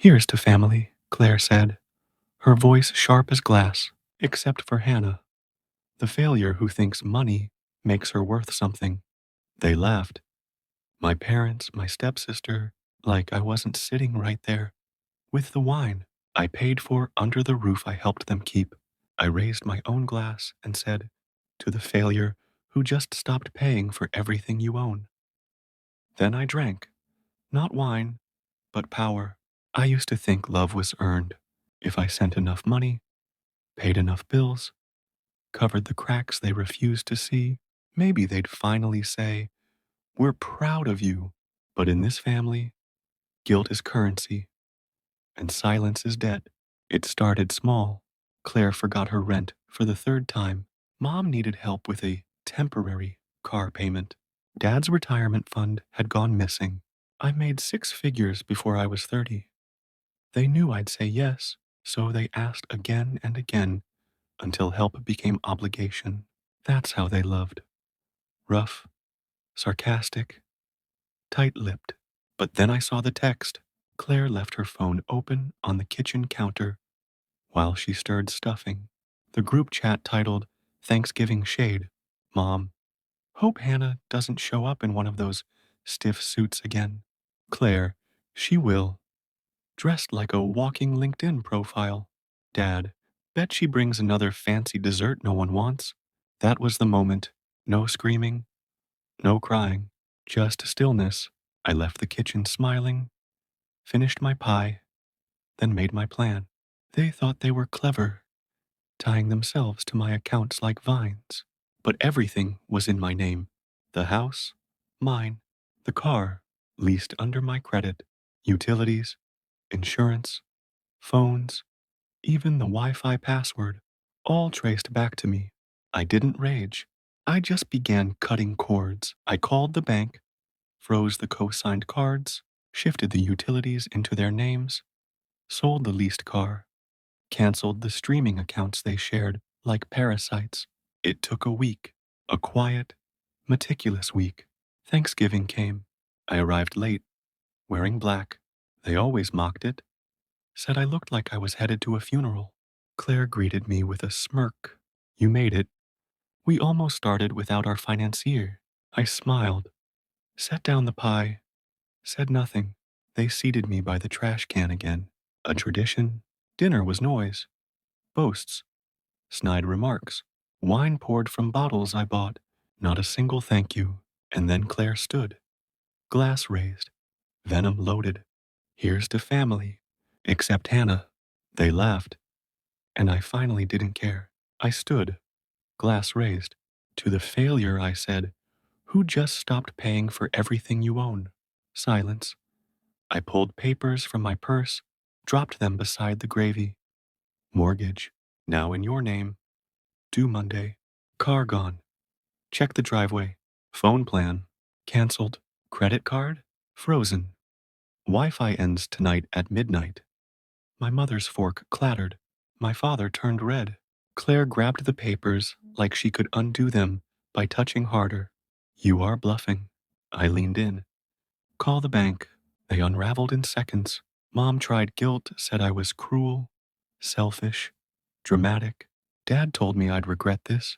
Here's to family, Claire said, her voice sharp as glass, except for Hannah, the failure who thinks money makes her worth something. They laughed. My parents, my stepsister, like I wasn't sitting right there with the wine I paid for under the roof I helped them keep. I raised my own glass and said, to the failure who just stopped paying for everything you own. Then I drank, not wine, but power. I used to think love was earned. If I sent enough money, paid enough bills, covered the cracks they refused to see, maybe they'd finally say, we're proud of you. But in this family, guilt is currency and silence is debt. It started small. Claire forgot her rent for the third time. Mom needed help with a temporary car payment. Dad's retirement fund had gone missing. I made six figures before I was 30. They knew I'd say yes, so they asked again and again until help became obligation. That's how they loved. Rough, sarcastic, tight-lipped. But then I saw the text. Claire left her phone open on the kitchen counter while she stirred stuffing. The group chat titled Thanksgiving Shade. Mom, hope Hannah doesn't show up in one of those stiff suits again. Claire, she will. Dressed like a walking LinkedIn profile. Dad, bet she brings another fancy dessert no one wants. That was the moment. No screaming, no crying, just stillness. I left the kitchen smiling, finished my pie, then made my plan. They thought they were clever, tying themselves to my accounts like vines. But everything was in my name. The house, mine. The car, leased under my credit. Utilities, insurance, phones, even the Wi-Fi password, all traced back to me. I didn't rage. I just began cutting cords. I called the bank, froze the co-signed cards, shifted the utilities into their names, sold the leased car, canceled the streaming accounts they shared like parasites. It took a week, a quiet, meticulous week. Thanksgiving came. I arrived late, wearing black. They always mocked it, said I looked like I was headed to a funeral. Claire greeted me with a smirk. You made it. We almost started without our financier. I smiled, set down the pie, said nothing. They seated me by the trash can again. A tradition. Dinner was noise, boasts, snide remarks, wine poured from bottles I bought, not a single thank you. And then Claire stood, glass raised, venom loaded. Here's to family. Except Hannah. They laughed, and I finally didn't care. I stood, glass raised. To the failure, I said, who just stopped paying for everything you own? Silence. I pulled papers from my purse, dropped them beside the gravy. Mortgage, now in your name. Due Monday. Car gone. Check the driveway. Phone plan. Cancelled. Credit card? Frozen. Wi-Fi ends tonight at midnight. My mother's fork clattered. My father turned red. Claire grabbed the papers like she could undo them by touching harder. You are bluffing. I leaned in. Call the bank. They unraveled in seconds. Mom tried guilt, said I was cruel, selfish, dramatic. Dad told me I'd regret this.